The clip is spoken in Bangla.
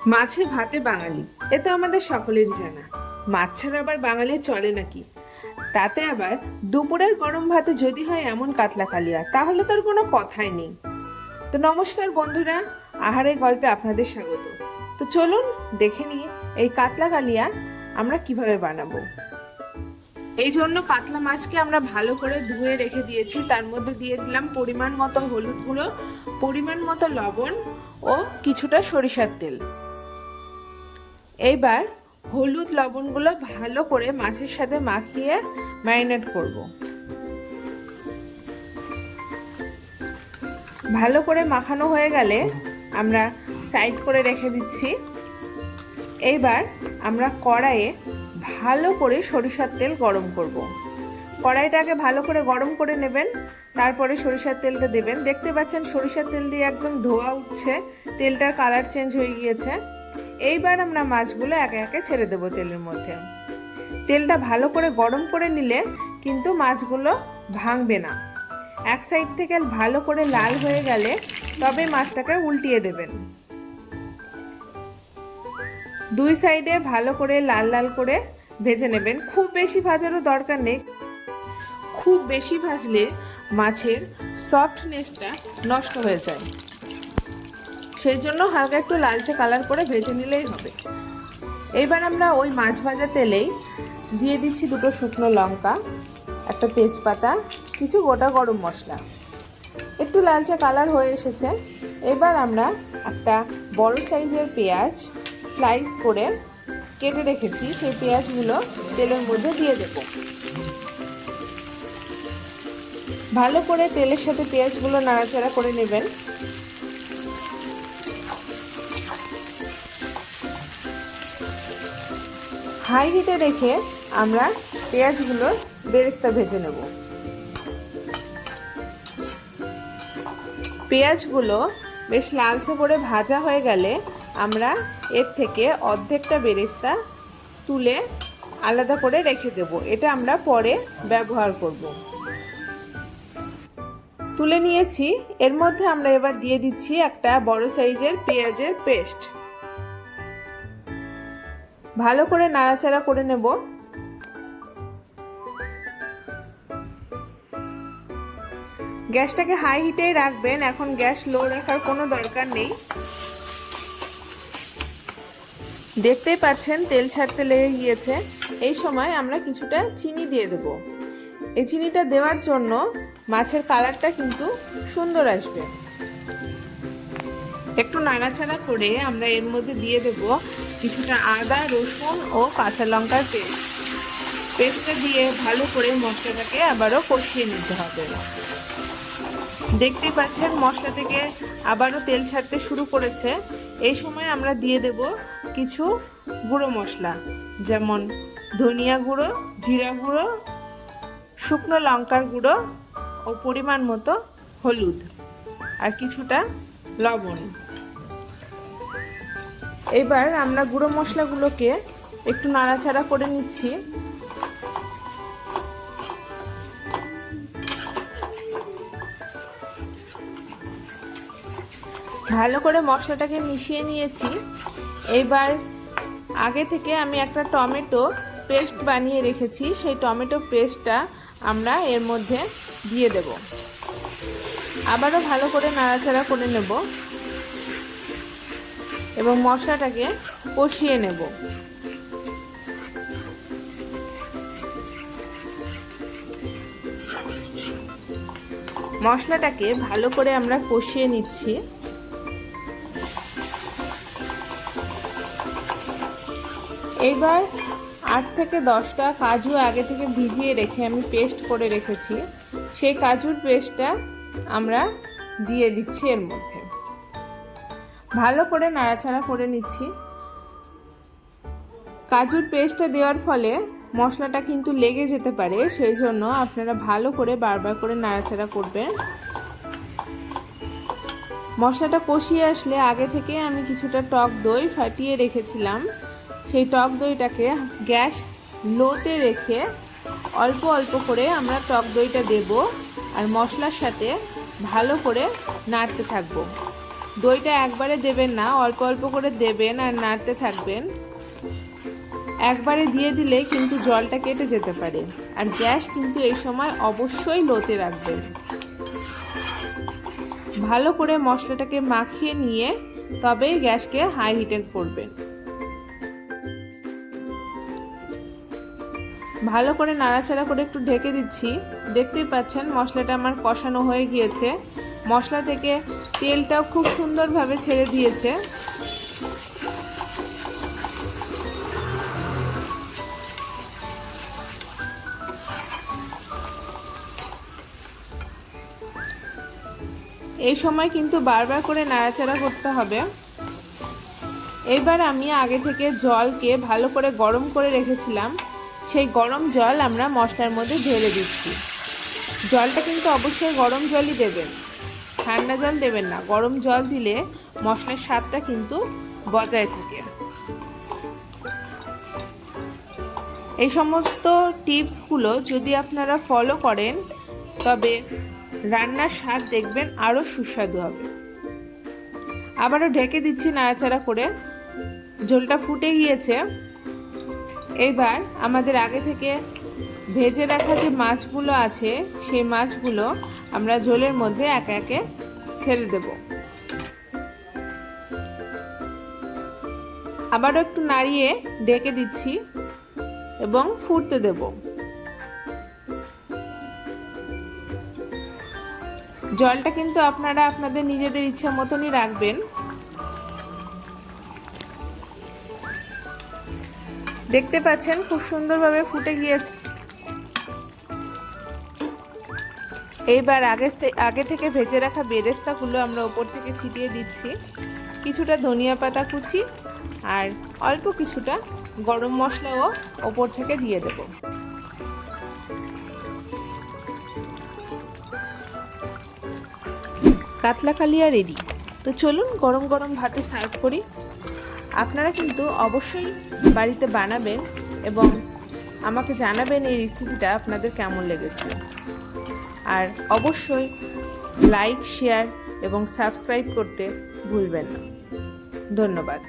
মাছে ভাতে বাঙালি, এ তো আমাদের সকলেরই জানা। মাছ ছাড়া আবার বাঙালির চলে নাকি? তাতে আবার দুপুরের গরম ভাতে যদি হয় এমন কাতলা কালিয়া, তাহলে তোর কোনো কথাই নেই। তো নমস্কার বন্ধুরা, আহারের গল্পে আপনাদের স্বাগত। তো চলুন দেখে নিই এই কাতলা কালিয়া আমরা কিভাবে বানাবো। এই জন্য কাতলা মাছকে আমরা ভালো করে ধুয়ে রেখে দিয়েছি। তার মধ্যে দিয়ে দিলাম পরিমাণ মতো হলুদ গুঁড়ো, পরিমাণ মতো লবণ ও কিছুটা সরিষার তেল। এইবার হলুদ লবণগুলো ভালো করে মাছের সাথে মাখিয়ে ম্যারিনেট করব। ভালো করে মাখানো হয়ে গেলে আমরা সাইড করে রেখে দিচ্ছি। এইবার আমরা কড়াইয়ে ভালো করে সরিষার তেল গরম করব। কড়াইটাকে ভালো করে গরম করে নেবেন, তারপরে সরিষার তেলটা দেবেন। দেখতে পাচ্ছেন সরিষার তেল দিয়ে একদম ধোঁয়া উঠছে, তেলটার কালার চেঞ্জ হয়ে গিয়েছে। এইবার আমরা মাছগুলো একে একে ছেড়ে দেবো তেলের মধ্যে। তেলটা ভালো করে গরম করে নিলে কিন্তু মাছগুলো ভাঙবে না। এক সাইড থেকে ভালো করে লাল হয়ে গেলে তবে মাছটাকে উল্টিয়ে দেবেন। দুই সাইডে ভালো করে লাল লাল করে ভেজে নেবেন। খুব বেশি ভাজারও দরকার নেই, খুব বেশি ভাজলে মাছের সফটনেসটা নষ্ট হয়ে যায়। সেই জন্য হালকা একটু লালচে কালার করে ভেজে নিলেই হবে। এইবার আমরা ওই মাছ ভাজা তেলেই দিয়ে দিচ্ছি দুটো শুকনো লঙ্কা, একটা তেজপাতা, কিছু গোটা গরম মশলা। একটু লালচে কালার হয়ে এসেছে। এবার আমরা একটা বড় সাইজের পেঁয়াজ স্লাইস করে কেটে রেখেছি, সেই পেঁয়াজগুলো তেলের মধ্যে দিয়ে দেব। ভালো করে তেলের সাথে পেঁয়াজগুলো নাড়াচাড়া করে নেবেন। হাই হিটে রেখে আমরা পেঁয়াজগুলোর বেরেস্তা ভেজে নেব। পেঁয়াজগুলো বেশ লালচে করে ভাজা হয়ে গেলে আমরা এর থেকে অর্ধেকটা বেরেস্তা তুলে আলাদা করে রেখে দেব। এটা আমরা পরে ব্যবহার করব। তুলে নিয়েছি। এর মধ্যে আমরা এবার দিয়ে দিচ্ছি একটা বড় সাইজের পেঁয়াজের পেস্ট। ভালো করে নাড়াচাড়া করে নেব। গ্যাসটাকে হাই হিটেই রাখবেন, এখন গ্যাস লো রাখার কোনো দরকার নেই। দেখতেই পাচ্ছেন তেল ছাড়তে লেগে গিয়েছে। এই সময় আমরা কিছুটা চিনি দিয়ে দেব। এই চিনিটা দেওয়ার জন্য মাছের কালারটা কিন্তু সুন্দর আসবে। একটু নাড়াচাড়া করে আমরা এর মধ্যে দিয়ে দেব কিছুটা আদা, রসুন ও কাঁচা লঙ্কার পেস্টটা দিয়ে ভালো করে মশলাটাকে আবারও কষিয়ে নিতে হবে। দেখতেই পাচ্ছেন মশলা থেকে আবারও তেল ছাড়তে শুরু করেছে। এই সময় আমরা দিয়ে দেব কিছু গুঁড়ো মশলা, যেমন ধনিয়া গুঁড়ো, জিরা গুঁড়ো, শুকনো লঙ্কার গুঁড়ো ও পরিমাণ মতো হলুদ আর কিছুটা লবণ। এবার আমরা গুঁড়ো মশলাগুলোকে একটু নাড়াচাড়া করে নিচ্ছি। ভালো করে মশলাটাকে মিশিয়ে নিয়েছি। এবার আগে থেকে আমি একটা টমেটো পেস্ট বানিয়ে রেখেছি, সেই টমেটো পেস্টটা আমরা এর মধ্যে দিয়ে দেব। আবারও ভালো করে নাড়াচাড়া করে নেব এবং মশলাটাকে কষিয়ে নেব। মশলাটাকে ভালো করে আমরা কষিয়ে নিচ্ছি। এইবার 8 থেকে 10টা কাজু আগে থেকে ভিজিয়ে রেখে আমি পেস্ট করে রেখেছি, সেই কাজুর পেস্টটা আমরা দিয়ে দিচ্ছি এর মধ্যে। ভালো করে নাড়াচাড়া করে নিচ্ছি। কাজুর পেস্টটা দেওয়ার ফলে মশলাটা কিন্তু লেগে যেতে পারে, সেই জন্য আপনারা ভালো করে বারবার করে নাড়াচাড়া করবেন। মশলাটা কষিয়ে আসলে আগে থেকে আমি কিছুটা টক দই ফাটিয়ে রেখেছিলাম, সেই টক দইটাকে গ্যাস লোতে রেখে অল্প অল্প করে আমরা টক দইটা দেব আর মশলার সাথে ভালো করে নাড়তে থাকবো। দইটা একবারে দেবেন না, অল্প অল্প করে দেবেন আর নাড়তে থাকবেন। একবারে দিয়ে দিলে কিন্তু জলটা কেটে যেতে পারে। আর গ্যাস কিন্তু এই সময় অবশ্যই লোতে রাখবেন। ভালো করে মশলাটাকে মাখিয়ে নিয়ে তবেই গ্যাসকে হাই হিটে করবেন। ভালো করে নাড়াচাড়া করে একটু ঢেকে দিচ্ছি। দেখতেই পাচ্ছেন মশলাটা আমার কষানো হয়ে গিয়েছে। মশলা থেকে তেলটাও খুব সুন্দরভাবে ছেড়ে দিয়েছে। এই সময় কিন্তু বারবার করে নাড়াচাড়া করতে হবে। এবার আমি আগে থেকে জলকে ভালো করে গরম করে রেখেছিলাম, সেই গরম জল আমরা মশলার মধ্যে ঢেলে দিচ্ছি। জলটা কিন্তু অবশ্যই গরম জলই দেবেন, ঠান্ডা জল দেবেন না। গরম জল দিলে মশলার স্বাদটা কিন্তু বজায় থাকে। এই সমস্ত টিপসগুলো যদি আপনারা ফলো করেন তবে রান্নার স্বাদ দেখবেন আরও সুস্বাদু হবে। আবারও ঢেকে দিচ্ছি নাড়াচাড়া করে। ঝোলটা ফুটে গিয়েছে। এবার আমাদের আগে থেকে ভেজে রাখা যে মাছগুলো আছে সেই মাছগুলো আমরা ঝোলের মধ্যে একে একে ছেড়ে দেব। আবারও একটু নাড়িয়ে ঢেকে দিচ্ছি এবং ফুটতে দেব। জলটা কিন্তু আপনারা আপনাদের নিজেদের ইচ্ছা মতনই রাখবেন। দেখতে পাচ্ছেন খুব সুন্দরভাবে ফুটে গিয়েছে। এইবার আগে থেকে ভেজে রাখা বেরেস্তাগুলো আমরা ওপর থেকে ছিটিয়ে দিচ্ছি। কিছুটা ধনিয়া পাতা কুচি আর অল্প কিছুটা গরম মশলাও ওপর থেকে দিয়ে দেব। কাতলা কালিয়া রেডি। তো চলুন গরম গরম ভাতে সার্ভ করি। আপনারা কিন্তু অবশ্যই বাড়িতে বানাবেন এবং আমাকে জানাবেন এই রেসিপিটা আপনাদের কেমন লেগেছে। আর অবশ্যই লাইক, শেয়ার এবং সাবস্ক্রাইব করতে ভুলবেন না। ধন্যবাদ।